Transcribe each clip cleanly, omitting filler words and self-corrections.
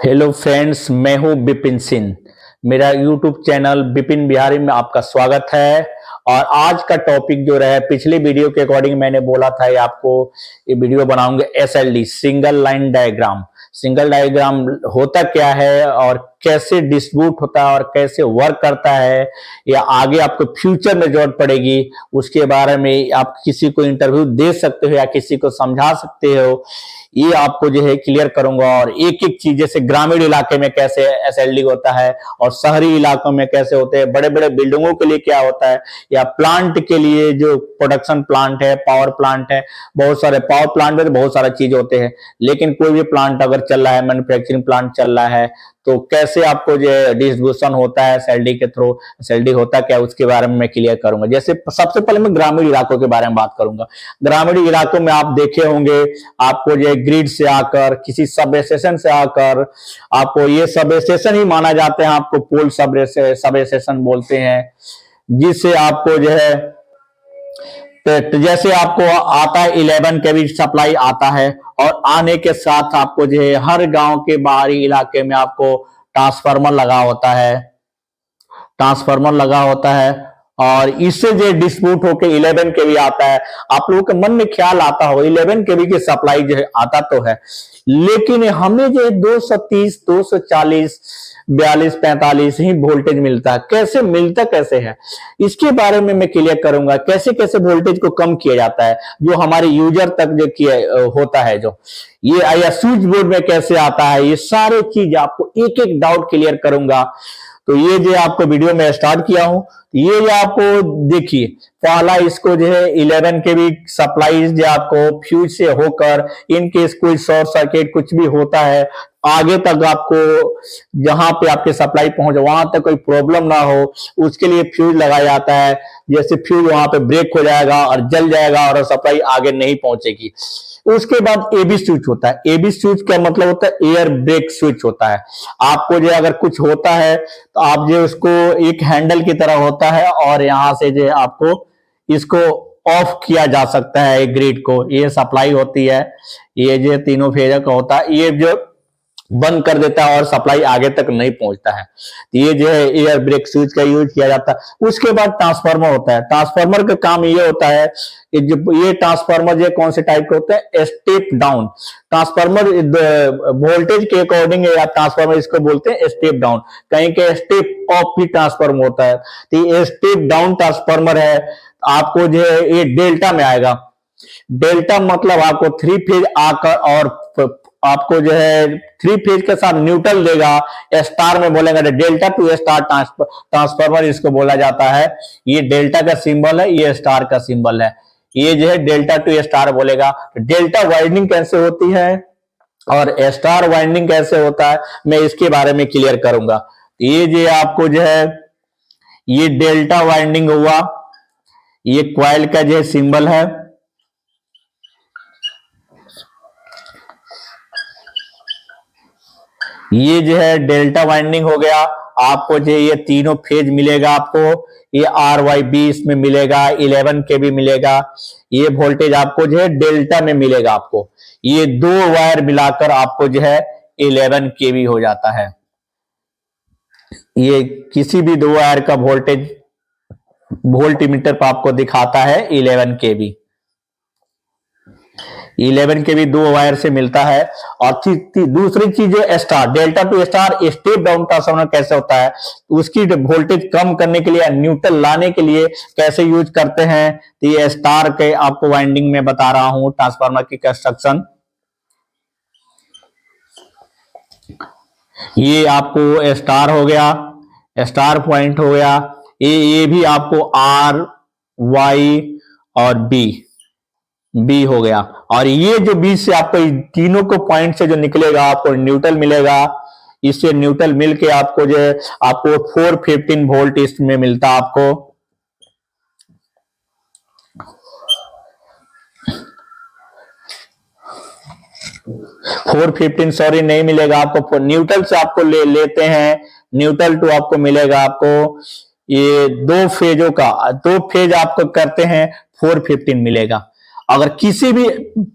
Hello friends, मैं हूं बिपिन सिंह। मेरा यूट्यूब चैनल बिपिन बिहारी में आपका स्वागत है। और आज का टॉपिक जो रहा, पिछले वीडियो के अकॉर्डिंग मैंने बोला था ये आपको ये वीडियो बनाऊंगा SLD, single line diagram. Single diagram होता क्या है और कैसे डिस्ट्रीब्यूट होता है और कैसे वर्क करता है, या आगे आपको फ्यूचर में जरूरत पड़ेगी उसके बारे में आप किसी को इंटरव्यू दे सकते हो या किसी को समझा सकते हो, ये आपको जो है क्लियर करूंगा। और एक एक चीज, जैसे ग्रामीण इलाके में कैसे एसएलडी होता है और शहरी इलाकों में कैसे होते हैं, बड़े बड़े बिल्डिंगों के लिए क्या होता है, या प्लांट के लिए जो प्रोडक्शन प्लांट है, पावर प्लांट है, बहुत सारे पावर प्लांट में तो बहुत सारे चीज होते हैं। लेकिन कोई भी प्लांट अगर चल रहा है, मैन्युफैक्चरिंग प्लांट चल रहा है, तो कैसे आपको जो डिस्ट्रीब्यूशन होता है एसएलडी के थ्रू, एसएलडी होता क्या उसके बारे में मैं क्लियर करूंगा। जैसे सबसे पहले मैं ग्रामीण इलाकों के बारे में बात करूंगा। ग्रामीण इलाकों में आप देखे होंगे, आपको जो ग्रिड से आकर, किसी सब स्टेशन से आकर, आपको ये सब स्टेशन ही माना जाते हैं, आपको पोल सब स्टेशन बोलते हैं, जिससे आपको जो है तो जैसे आपको आता है 11 के भी सप्लाई आता है, और आने के साथ आपको जो है हर गांव के बाहरी इलाके में आपको ट्रांसफार्मर लगा होता है, ट्रांसफार्मर लगा होता है। और इससे जो डिस्ट्रीब्यूट होकर 11 के भी आता है। आप लोगों के मन में ख्याल आता हो 11 के भी की सप्लाई जो है आता तो है, लेकिन हमें जो 230, 240, 42, 45 ही वोल्टेज मिलता है। कैसे मिलता कैसे है, इसके बारे में मैं क्लियर करूंगा। कैसे कैसे वोल्टेज को कम किया जाता है, जो हमारे यूजर तक जो किया होता है, जो ये या स्विच बोर्ड में कैसे आता है, ये सारे चीज आपको एक एक डाउट क्लियर करूंगा। तो ये जो आपको वीडियो में स्टार्ट किया हूं, ये जो आपको देखिए, पहला इसको जो है 11 के भी सप्लाई जो आपको फ्यूज से होकर, इनकेस कोई शॉर्ट सर्किट कुछ भी होता है, आगे तक आपको जहां पे आपके सप्लाई पहुंचे वहां तक कोई प्रॉब्लम ना हो, उसके लिए फ्यूज लगाया जाता है। जैसे फ्यूज वहां पे ब्रेक हो जाएगा और जल जाएगा और सप्लाई आगे नहीं पहुंचेगी। उसके बाद एबी स्विच होता है। एबी स्विच का मतलब होता है एयर ब्रेक स्विच होता है। आपको जो अगर कुछ होता है तो आप जो उसको एक हैंडल की तरह होता है, और यहां से जो आपको इसको ऑफ किया जा सकता है ग्रिड को। ये सप्लाई होती है, ये जो तीनों फेज का होता है, ये जो बंद कर देता है और सप्लाई आगे तक नहीं पहुंचता है। ये जो है एयर ब्रेक स्विच का यूज किया जाता है। उसके बाद ट्रांसफार्मर होता है। ट्रांसफार्मर का काम ये होता है, ये ट्रांसफार्मर जो कौन से टाइप के होते हैं, स्टेप डाउन ट्रांसफार्मर, वोल्टेज के अकॉर्डिंग या ट्रांसफार्मर इसको बोलते हैं स्टेप डाउन। कहीं के स्टेप अप भी ट्रांसफार्मर होता है, तो ये स्टेप डाउन ट्रांसफार्मर है। आपको जो है ये डेल्टा में आएगा। डेल्टा मतलब आपको 3 फेज आकर, और आपको जो है 3 फेज के साथ न्यूट्रल देगा। स्टार में बोलेगा तो डेल्टा टू स्टार ट्रांसफार्मर इसको बोला जाता है। ये डेल्टा का सिंबल है, ये स्टार का सिंबल है। ये जो है डेल्टा टू स्टार बोलेगा। डेल्टा वाइंडिंग कैसे होती है और स्टार वाइंडिंग कैसे होता है, मैं इसके बारे में क्लियर करूंगा। ये जो आपको जो है ये डेल्टा वाइंडिंग हुआ, ये क्वाइल का जो सिंबल है, ये जो है डेल्टा वाइंडिंग हो गया। आपको जो ये तीनों फेज मिलेगा, आपको ये आर वाई बी इसमें मिलेगा, 11 के भी मिलेगा। ये वोल्टेज आपको जो है डेल्टा में मिलेगा। आपको ये दो वायर मिलाकर आपको जो है 11 के भी हो जाता है। ये किसी भी दो वायर का वोल्टेज वोल्ट मीटर पर आपको दिखाता है 11 के भी। 11 के भी दो वायर से मिलता है। और दूसरी चीज है star, delta two star step down transformer कैसे होता है, उसकी वोल्टेज कम करने के लिए, न्यूट्रल लाने के लिए कैसे यूज करते हैं, तो ये स्टार के आपको वाइंडिंग में बता रहा हूं ट्रांसफार्मर की कंस्ट्रक्शन। ये आपको स्टार हो गया, स्टार पॉइंट हो गया। ये भी आपको आर वाई और बी हो गया। और ये जो बीच से आपको तीनों को पॉइंट से जो निकलेगा आपको न्यूट्रल मिलेगा। इससे न्यूट्रल मिलके आपको जो आपको 415 वोल्ट इसमें मिलता है। आपको 415 सॉरी नहीं मिलेगा आपको, न्यूट्रल से आपको लेते हैं, न्यूट्रल टू आपको मिलेगा। आपको ये दो फेजों का, दो फेज आपको करते हैं 415 मिलेगा। अगर किसी भी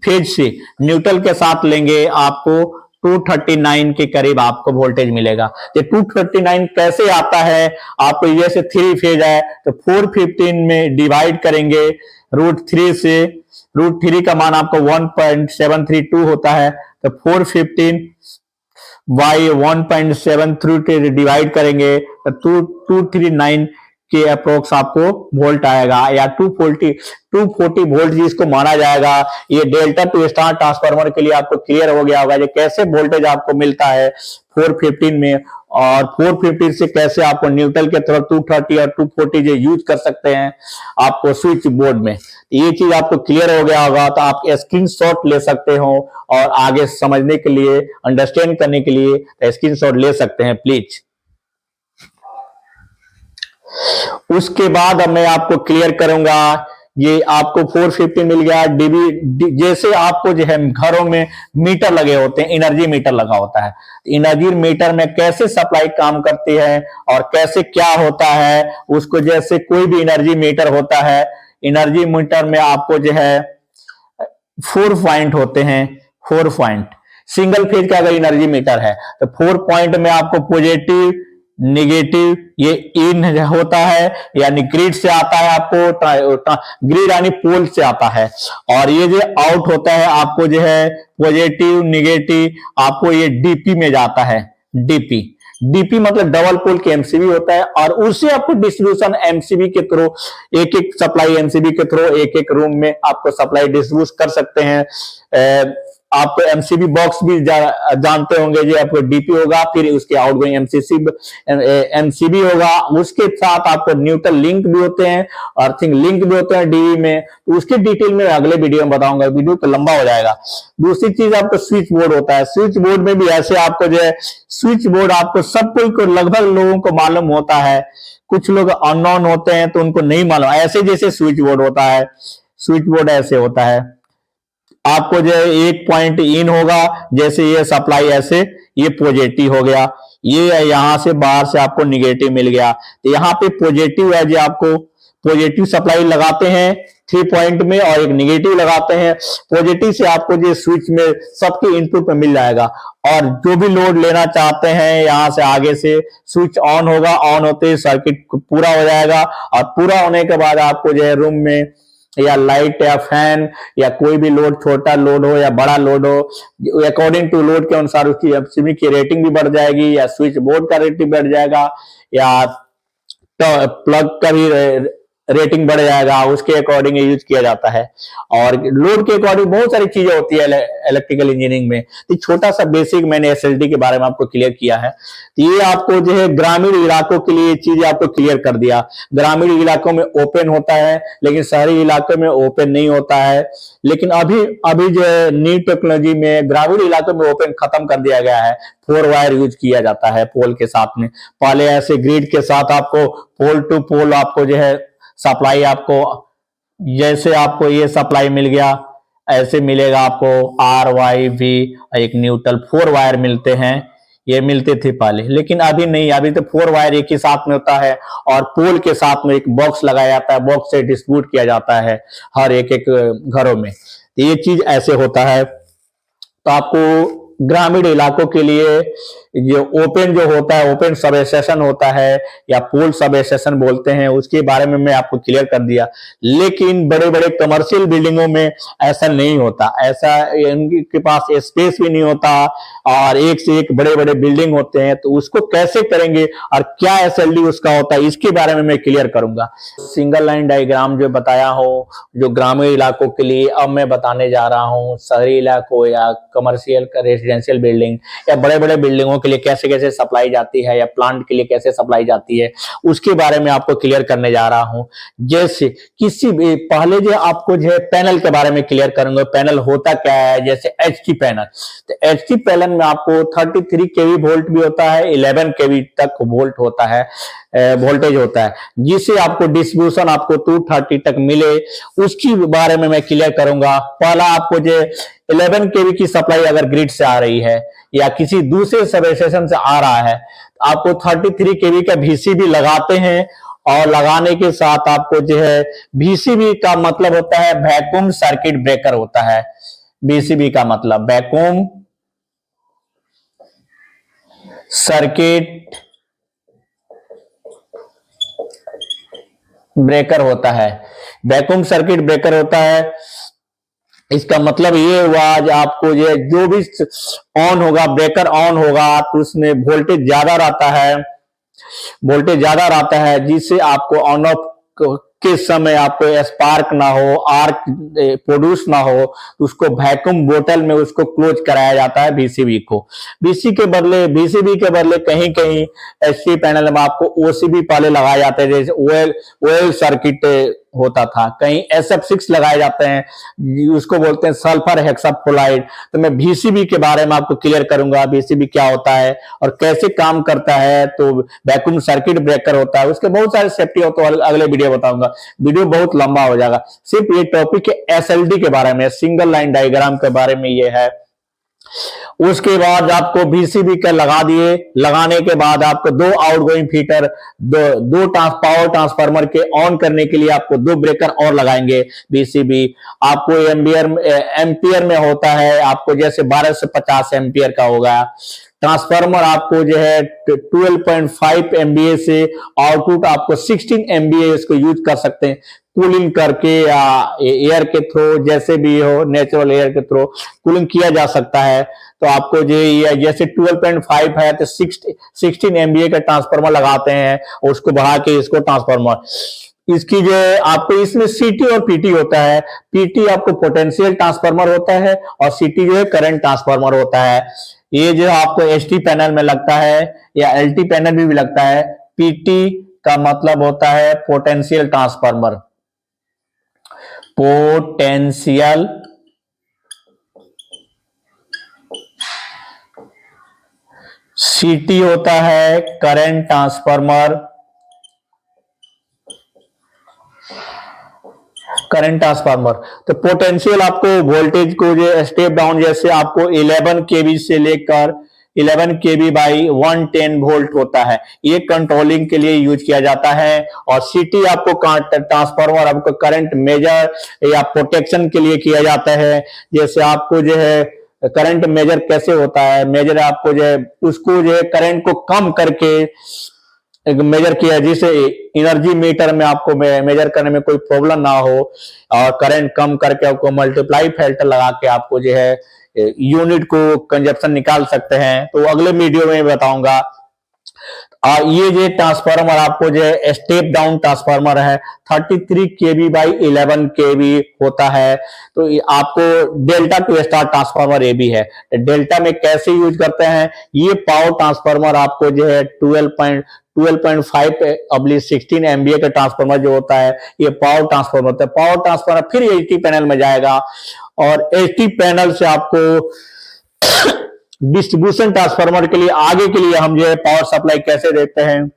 फेज से न्यूट्रल के साथ लेंगे आपको 239 के करीब आपको वोल्टेज मिलेगा। ये 239 कैसे आता है, आपको जैसे 3 फेज है तो 415 में डिवाइड करेंगे √3 से, √3 का मान आपको 1.732 होता है, तो 415 बाई 1.732 डिवाइड करेंगे तो 239 के अप्रोक्स आपको वोल्ट आएगा, या 240 वोल्ट जिसको माना जाएगा। ये डेल्टा टू स्टार ट्रांसफार्मर के लिए आपको क्लियर हो गया होगा ये कैसे वोल्टेज आपको मिलता है 415 में, और 415 से कैसे आपको न्यूट्रल के तरफ 230 और 240 जो यूज कर सकते हैं आपको स्विच बोर्ड में। ये चीज आपको क्लियर हो गया होगा, तो आप स्क्रीनशॉट ले सकते हो और आगे समझने के लिए, अंडरस्टैंड करने के लिए स्क्रीनशॉट ले सकते हैं प्लीज। उसके बाद अब मैं आपको क्लियर करूंगा, ये आपको 415 मिल गया डीबी। जैसे आपको जो है घरों में मीटर लगे होते हैं, एनर्जी मीटर लगा होता है, एनर्जी मीटर में कैसे सप्लाई काम करती है और कैसे क्या होता है उसको, जैसे कोई भी एनर्जी मीटर होता है, एनर्जी मीटर में आपको जो है 4 पॉइंट होते हैं, 4 पॉइंट। सिंगल फेज का अगर एनर्जी मीटर है तो 4 पॉइंट में आपको पॉजिटिव, निगेटिव, ये इन होता है, यानी ग्रिड से आता है आपको, ग्रिड यानी पोल से आता है, और ये जो आउट होता है आपको जो है पॉजिटिव, निगेटिव, आपको ये डीपी में जाता है। डीपी मतलब डबल पोल के एमसीबी होता है, और उससे आपको डिस्ट्रीब्यूशन एमसीबी के थ्रू, एक एक सप्लाई एमसीबी के थ्रू एक एक रूम में आपको सप्लाई डिस्ट्रीब्यूट कर सकते हैं। आप एमसीबी बॉक्स भी जानते होंगे, जो आपको डीपी होगा, फिर उसके आउटगोइंग एमसीबी होगा, उसके साथ आपको न्यूट्रल लिंक भी होते हैं, अर्थिंग लिंक भी होते हैं डीवी में, तो उसके डिटेल में अगले वीडियो में बताऊंगा, वीडियो तो लंबा हो जाएगा। दूसरी चीज आपको स्विच बोर्ड होता है, स्विच बोर्ड में भी ऐसे आपको जो है, स्विच बोर्ड आपको सब कोई को, लगभग लोगों को मालूम होता है, कुछ लोग अननोन होते हैं तो उनको नहीं मालूम। ऐसे जैसे स्विच बोर्ड होता है, स्विच बोर्ड ऐसे होता है, आपको जो है एक पॉइंट इन होगा, जैसे ये सप्लाई ऐसे, ये पॉजिटिव हो गया, ये यहां से बाहर से आपको निगेटिव मिल गया, तो यहाँ पे पॉजिटिव है, जो आपको पॉजिटिव सप्लाई लगाते हैं 3 पॉइंट में और एक निगेटिव लगाते हैं। पॉजिटिव से आपको जो स्विच में सबके इनपुट में मिल जाएगा, और जो भी लोड लेना चाहते हैं यहां से आगे से स्विच ऑन होगा, ऑन होते ही सर्किट पूरा हो जाएगा, और पूरा होने के बाद आपको जो है रूम में या लाइट या फैन या कोई भी लोड, छोटा लोड हो या बड़ा लोड हो, अकॉर्डिंग टू लोड के अनुसार उसकी एमसीबी की रेटिंग भी बढ़ जाएगी, या स्विच बोर्ड का रेटिंग बढ़ जाएगा, या प्लग का भी रेटिंग बढ़ जाएगा, उसके अकॉर्डिंग यूज किया जाता है। और लोड के अकॉर्डिंग बहुत सारी चीजें होती है इलेक्ट्रिकल इंजीनियरिंग में। तो छोटा सा बेसिक मैंने एसएलडी के बारे में आपको क्लियर किया है। तो ये आपको जो है ग्रामीण इलाकों के लिए चीजें आपको क्लियर कर दिया। ग्रामीण इलाकों में ओपन होता है, लेकिन शहरी इलाकों में ओपन नहीं होता है। लेकिन अभी जो है न्यू टेक्नोलॉजी में ग्रामीण इलाकों में ओपन खत्म कर दिया गया है, 4 वायर यूज किया जाता है पोल के साथ में। पहले ऐसे ग्रिड के साथ आपको पोल टू पोल आपको जो है सप्लाई, आपको जैसे आपको ये सप्लाई मिल गया, ऐसे मिलेगा आपको आर वाई वी, एक न्यूट्रल 4 वायर मिलते हैं, ये मिलते थे पहले, लेकिन अभी नहीं। अभी तो 4 वायर एक ही साथ में होता है, और पोल के साथ में एक बॉक्स लगाया जाता है, बॉक्स से डिस्ट्रीब्यूट किया जाता है हर एक घरों में। तो ये चीज ऐसे होता है। तो आपको ग्रामीण इलाकों के लिए जो ओपन जो होता है, ओपन सब स्टेशन होता है या पोल सब स्टेशन बोलते हैं, उसके बारे में मैं आपको क्लियर कर दिया। लेकिन बड़े बड़े कमर्शियल बिल्डिंगों में ऐसा नहीं होता, ऐसा इनके पास स्पेस भी नहीं होता, और एक से एक बड़े बड़े बिल्डिंग होते हैं, तो उसको कैसे करेंगे और क्या एसएलडी उसका होता है, इसके बारे में मैं क्लियर करूंगा। सिंगल लाइन डायग्राम जो बताया हूं जो ग्रामीण इलाकों के लिए, अब मैं बताने जा रहा हूं शहरी इलाकों या कमर्शियल रेजिडेंशियल बिल्डिंग या बड़े बड़े बिल्डिंगों के लिए कैसे कैसे सप्लाई जाती है, या प्लांट के लिए कैसे सप्लाई जाती है, उसके बारे में आपको क्लियर करने जा रहा हूं। जैसे किसी भी पहले जो आपको जो है पैनल के बारे में क्लियर करूंगा, पैनल होता क्या है। जैसे एचटी पैनल, तो एचटी पैनल में आपको 33 केवी वोल्ट भी होता है, 11 केवी तक वोल्ट होता है, वोल्टेज होता है, जिससे आपको डिस्ट्रीब्यूशन आपको 230 तक मिले, उसकी बारे में मैं क्लियर करूंगा। पहला आपको जो 11 केवी की सप्लाई अगर ग्रिड से आ रही है या किसी दूसरे सब स्टेशन से आ रहा है, आपको 33 केवी का VCB लगाते हैं, और लगाने के साथ आपको जो है VCB का मतलब होता है वैक्यूम सर्किट ब्रेकर होता है। VCB का मतलब वैक्यूम सर्किट ब्रेकर होता है। वैक्यूम सर्किट ब्रेकर होता है, इसका मतलब ये हुआ आज आपको जो भी ऑन होगा, ब्रेकर ऑन होगा तो उसमें वोल्टेज ज्यादा रहता है जिससे आपको ऑन ऑफ के समय आपको स्पार्क ना हो, आर्क प्रोड्यूस ना हो, तो उसको वैक्यूम बोतल में उसको क्लोज कराया जाता है बीसीबी को। बीसीबी के बदले कहीं कहीं एचटी पैनल में आपको ओसीबी पहले लगाए जाते हैं, जैसे ओएल सर्किट होता था, कहीं SF6 लगाए जाते हैं, उसको बोलते हैं सल्फर हेक्साफोलाइड। तो मैं बीसीबी के बारे में आपको क्लियर करूंगा, बीसीबी क्या होता है और कैसे काम करता है। तो वैक्यूम सर्किट ब्रेकर होता है, उसके बहुत सारे सेफ्टी हो, तो अगले वीडियो बताऊंगा, वीडियो बहुत लंबा हो जाएगा। सिर्फ ये टॉपिक SLD के बारे में, सिंगल लाइन डायग्राम के बारे में ये है। उसके बाद आपको बीसीबी का लगा दिए, लगाने के बाद आपको दो आउटगोइंग फीटर, दो पावर ट्रांसफार्मर के ऑन करने के लिए आपको दो ब्रेकर और लगाएंगे। बीसीबी आपको एम्पियर में होता है, आपको जैसे 12 से 50 एम्पियर का होगा। ट्रांसफार्मर आपको 12.5 MVA से आउटपुट आपको 16 MVA इसको यूज कर सकते हैं, कूलिंग करके या एयर के थ्रू, जैसे भी हो, नेचुरल एयर के थ्रू कूलिंग किया जा सकता है। तो आपको जैसे 12.5 है तो 16 MVA का ट्रांसफार्मर लगाते हैं और उसको बढ़ा के इसको ट्रांसफार्मर, इसकी आपको इसमें सीटी और पीटी होता है। पीटी आपको पोटेंशियल ट्रांसफार्मर होता है और सीटी करंट ट्रांसफार्मर होता है। ये आपको एचटी पैनल में लगता है या एलटी पैनल में भी लगता है। पीटी का मतलब होता है पोटेंशियल ट्रांसफार्मर, पोटेंशियल सीटी होता है करंट ट्रांसफार्मर, तो पोटेंशियल आपको वोल्टेज को स्टेप डाउन, जैसे आपको 11 केवी से लेकर 11 केवी बाई 110 वोल्ट होता है, ये कंट्रोलिंग के लिए यूज किया जाता है। और सीटी आपको ट्रांसफार्मर आपको करंट मेजर या प्रोटेक्शन के लिए किया जाता है। जैसे आपको करंट मेजर कैसे होता है, मेजर आपको उसको करंट को कम करके मेजर किया, जिससे एनर्जी मीटर में आपको मेजर करने में कोई प्रॉब्लम ना हो, और करंट कम करके आपको मल्टीप्लाई फिल्टर लगा के आपको यूनिट को कंजप्शन निकाल सकते हैं। तो अगले वीडियो में बताऊंगा। ये ट्रांसफार्मर आपको स्टेप डाउन ट्रांसफार्मर है, 33 केवी बाई 11 केवी होता है। तो आपको डेल्टा टू स्टार ट्रांसफार्मर ये भी है। डेल्टा में कैसे यूज करते हैं, ये पावर ट्रांसफार्मर आपको 12.5/16 MVA का ट्रांसफार्मर जो होता है, ये पावर ट्रांसफार्मर होता है। पावर ट्रांसफार्मर फिर एचटी पैनल में जाएगा और एचटी पैनल से आपको डिस्ट्रीब्यूशन ट्रांसफार्मर के लिए आगे के लिए हम पावर सप्लाई कैसे देते हैं,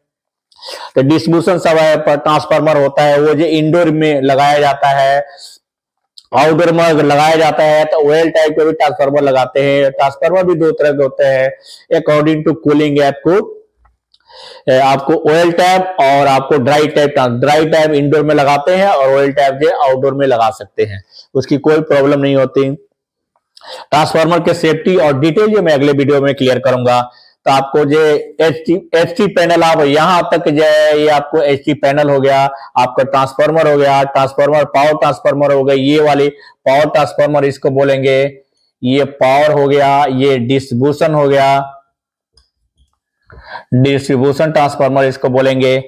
तो डिस्ट्रीब्यूशन ट्रांसफार्मर होता है, वो इंडोर में लगाया जाता है, आउटडोर में लगाया जाता है। तो ओएल टाइप के भी ट्रांसफार्मर लगाते हैं। ट्रांसफार्मर भी दो तरह के होते हैं, अकॉर्डिंग टू कूलिंग आपको ऑयल टैप और आपको ड्राई टैप इंडोर में लगाते हैं और ऑयल टैप आउटडोर में लगा सकते हैं, उसकी कोई प्रॉब्लम नहीं होती। ट्रांसफार्मर के सेफ्टी और डिटेल मैं अगले वीडियो में क्लियर करूंगा। तो आपको एचटी पैनल, आप यहां तक ये आपको एचटी पैनल हो गया, आपका ट्रांसफार्मर हो गया, ट्रांसफार्मर पावर ट्रांसफार्मर हो गया, ये वाली पावर ट्रांसफार्मर इसको बोलेंगे, ये पावर हो गया, ये डिस्ट्रीब्यूशन हो गया, डिस्ट्रीब्यूशन ट्रांसफार्मर इसको बोलेंगे।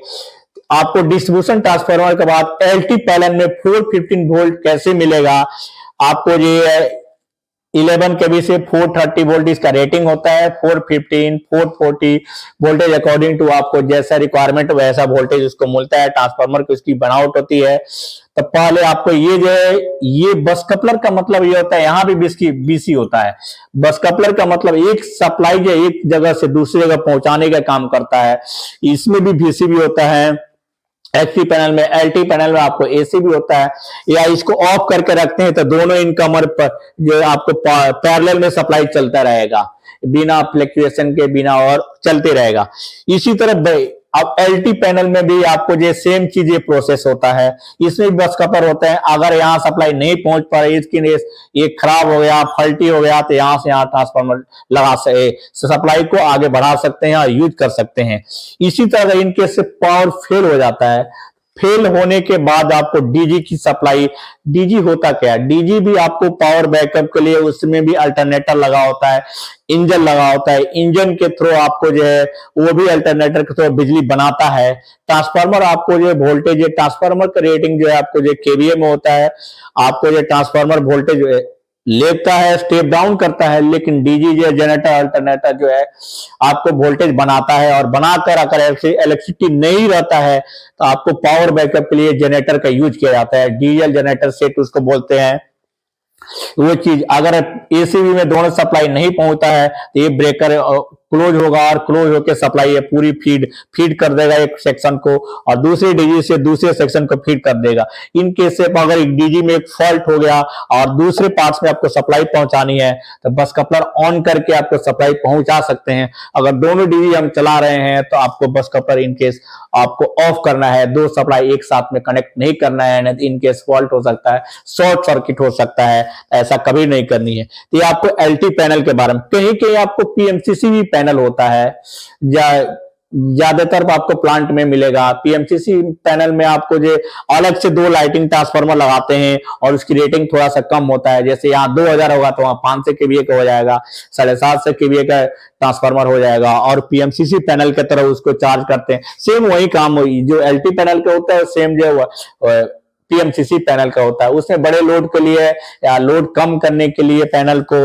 आपको डिस्ट्रीब्यूशन ट्रांसफार्मर के बाद एलटी पैनल में 415 वोल्ट कैसे मिलेगा, आपको 11 केवी से 430 वोल्ट इसका रेटिंग होता है, 415 440 वोल्टेज अकॉर्डिंग टू आपको जैसा रिक्वायरमेंट वैसा वोल्टेज उसको मिलता है। ट्रांसफार्मर की उसकी बनावट होती है। तो पहले आपको ये बस कपलर का मतलब ये होता है, यहां भी बीसी होता है। बस कपलर का मतलब एक सप्लाई एक जगह से दूसरी जगह पहुंचाने का काम करता है, इसमें भी बीसी भी होता है। एचटी पैनल में, एलटी पैनल में आपको एसी भी होता है, या इसको ऑफ करके रखते हैं तो दोनों इनकमर पर आपको पैरेलल में सप्लाई चलता रहेगा, बिना फ्लक्चुएशन के, बिना, और चलते रहेगा। इसी तरह अब एलटी पैनल में भी आपको जो सेम चीज ये प्रोसेस होता है, इसमें भी बस कपर होते हैं। अगर यहाँ सप्लाई नहीं पहुंच पा रही, इसकी ये खराब हो गया, फल्टी हो गया, तो यहाँ से यहाँ ट्रांसफार्मर लगा सके, सप्लाई को आगे बढ़ा सकते हैं और यूज कर सकते हैं। इसी तरह इनके से पावर फेल हो जाता है, फेल होने के बाद आपको डीजी की सप्लाई, डीजी होता क्या है, डीजी भी आपको पावर बैकअप के लिए उसमें भी अल्टरनेटर लगा होता है, इंजन लगा होता है, इंजन के थ्रू आपको जो है वो भी अल्टरनेटर के थ्रू बिजली बनाता है। ट्रांसफार्मर आपको जो वोल्टेज, ट्रांसफार्मर का रेटिंग जो है आपको जो केवीए में होता है, आपको जो ट्रांसफार्मर वोल्टेज लेता है, स्टेप डाउन करता है, लेकिन डीजी जो जनरेटर अल्टरनेटर जो है आपको वोल्टेज बनाता है, और बनाकर अगर इलेक्ट्रिसिटी नहीं रहता है तो आपको पावर बैकअप के लिए जनरेटर का यूज किया जाता है, डीजल जनरेटर सेट उसको बोलते हैं। वो चीज अगर एसीबी में दोनों सप्लाई नहीं पहुंचता है तो ये ब्रेकर क्लोज होगा, और क्लोज होकर सप्लाई है पूरी फीड कर देगा एक सेक्शन को, और दूसरे डीजी से दूसरे सेक्शन को फीड कर देगा। इन केस से अगर एक डीजी में एक फॉल्ट हो गया और दूसरे पार्ट्स में आपको सप्लाई पहुंचानी है तो बस कपलर ऑन करके आपको सप्लाई पहुंचा सकते हैं। अगर दोनों डीजी हम चला रहे हैं तो आपको बस कपलर इन केस आपको ऑफ करना है, दो सप्लाई एक साथ में कनेक्ट नहीं करना है, नहीं तो इन केस फॉल्ट हो सकता है, शॉर्ट सर्किट हो सकता है, ऐसा कभी नहीं करनी है। तो ये आपको एलटी पैनल के बारे में, कहीं कहीं आपको पीएमसीसी भी पैनल होता है, ज्यादातर आपको प्लांट में मिलेगा। पीएमसीसी पैनल में आपको जो अलग से दो लाइटिंग ट्रांसफार्मर लगाते हैं और उसकी रेटिंग थोड़ा सा कम होता है, जैसे यहाँ 2000 होगा तो वहां 500 केवीए का हो जाएगा, 750 केवीए का ट्रांसफार्मर हो जाएगा, और पीएमसीसी पैनल की तरह उसको चार्ज करते हैं। सेम वही काम हुई जो एलटी पैनल का होता है, सेम जो पीएमसीसी पैनल का होता है। उसमें बड़े लोड के लिए या लोड कम करने के लिए पैनल को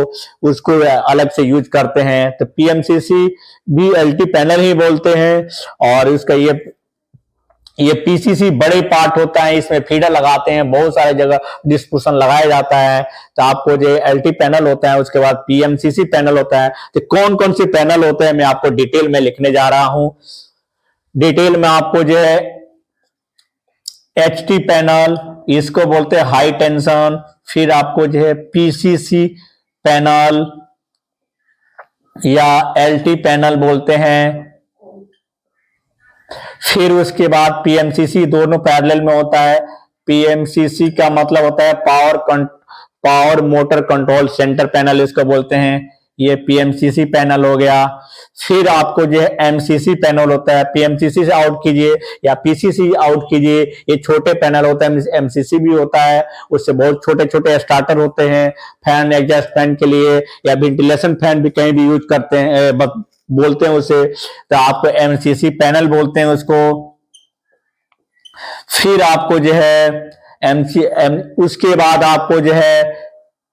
उसको अलग से यूज करते हैं, तो पीएमसीसी भी एलटी पैनल ही बोलते हैं। और उसका ये पीसीसी बड़े पार्ट होता है, इसमें फीडर लगाते हैं, बहुत सारे जगह डिस्ट्रीब्यूशन लगाया जाता है। तो आपको जो एलटी पैनल होता है, उसके बाद पीएमसीसी पैनल होता है। तो कौन कौन से पैनल होते हैं मैं आपको डिटेल में लिखने जा रहा हूं। डिटेल में आपको जो है एचटी पैनल, इसको बोलते हैं हाई टेंशन, फिर आपको जो है पीसीसी पैनल या एलटी पैनल बोलते हैं, फिर उसके बाद पीएमसीसी, दोनों पैरेलल में होता है। पीएमसीसी का मतलब होता है power motor control centre panel, इसको बोलते हैं। ये पीएमसीसी पैनल हो गया। फिर आपको जो है एमसीसी पैनल होता है, पीएमसीसी से आउट कीजिए या पीसीसी आउट कीजिए, ये छोटे पैनल होता है। एमसीसी भी होता है, उससे बहुत छोटे छोटे स्टार्टर होते हैं, फैन, एग्जॉस्ट फैन के लिए, या वेंटिलेशन फैन भी कहीं भी यूज करते हैं, बोलते हैं उसे, तो आपको एमसीसी पैनल बोलते हैं उसको। फिर आपको जो है उसके बाद आपको जो है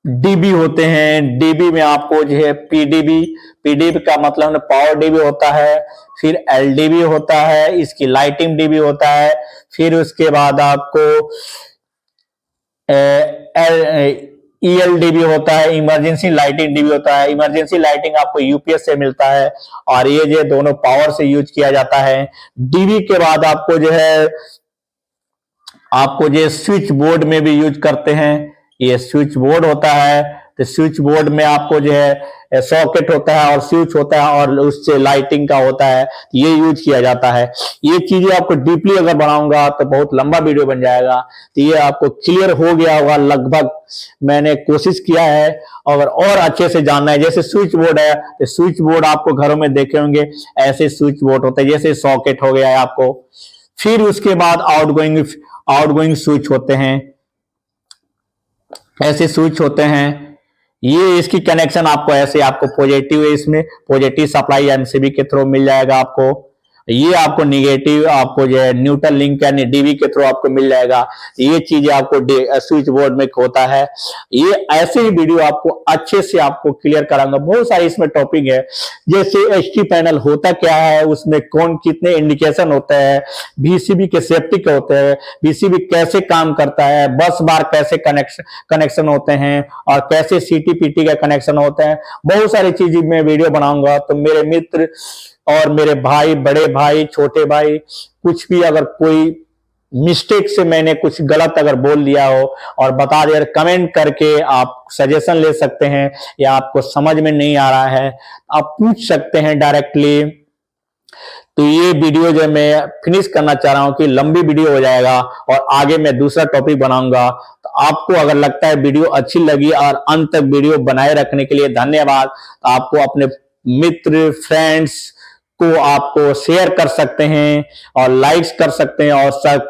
डीबी होते हैं। डीबी में आपको जो है पीडीबी का मतलब पावर डीबी होता है, फिर एलडीबी होता है, इसकी लाइटिंग डीबी होता है। फिर उसके बाद आपको ईएलडीबी होता है, इमरजेंसी लाइटिंग डीबी होता है। इमरजेंसी लाइटिंग आपको यूपीएस से मिलता है, और ये जो दोनों पावर से यूज किया जाता है। डीबी के बाद आपको जो है स्विच बोर्ड में भी यूज करते हैं। ये स्विच बोर्ड होता है, तो स्विच बोर्ड में आपको जो है सॉकेट होता है और स्विच होता है, और उससे लाइटिंग का होता है, ये यूज किया जाता है। ये चीजें आपको डीपली अगर बनाऊंगा तो बहुत लंबा वीडियो बन जाएगा, तो ये आपको क्लियर हो गया होगा लगभग। मैंने कोशिश किया है, अगर और अच्छे से जानना है, जैसे स्विच बोर्ड है, तो स्विच बोर्ड आपको घरों में देखे होंगे, ऐसे स्विच बोर्ड होते हैं, जैसे सॉकेट हो गया है आपको। फिर उसके बाद आउटगोइंग स्विच होते हैं, ऐसे स्विच होते हैं। ये इसकी कनेक्शन आपको ऐसे, आपको पॉजिटिव है, इसमें पॉजिटिव सप्लाई एमसीबी के थ्रू मिल जाएगा आपको। ये आपको निगेटिव, आपको जो है न्यूट्रल लिंक यानी डीवी के थ्रू आपको मिल जाएगा। ये चीजें आपको स्विच बोर्ड में होता है। ये ऐसे ही वीडियो आपको अच्छे से आपको क्लियर कराऊंगा, बहुत सारे इसमें टॉपिक है, जैसे एचटी पैनल होता क्या है, उसमें कौन कितने इंडिकेशन होते हैं, बीसीबी के सेफ्टी के होते हैं, बीसीबी कैसे काम करता है, बस बार कैसे कनेक्शन होते हैं, और कैसे सीटीपीटी का कनेक्शन होता है। बहुत सारी चीजें मैं वीडियो बनाऊंगा, तो मेरे मित्र और मेरे भाई, बड़े भाई, छोटे भाई, कुछ भी अगर कोई मिस्टेक से मैंने कुछ गलत अगर बोल दिया हो और बता दिया, कमेंट करके आप सजेशन ले सकते हैं, या आपको समझ में नहीं आ रहा है आप पूछ सकते हैं डायरेक्टली। तो ये वीडियो जो मैं फिनिश करना चाह रहा हूं कि लंबी वीडियो हो जाएगा और आगे मैं दूसरा टॉपिक बनाऊंगा। तो आपको अगर लगता है वीडियो अच्छी लगी और अंत तक वीडियो बनाए रखने के लिए धन्यवाद। आपको अपने मित्र फ्रेंड्स को आपको शेयर कर सकते हैं और लाइक्स कर सकते हैं और सब्सक्राइब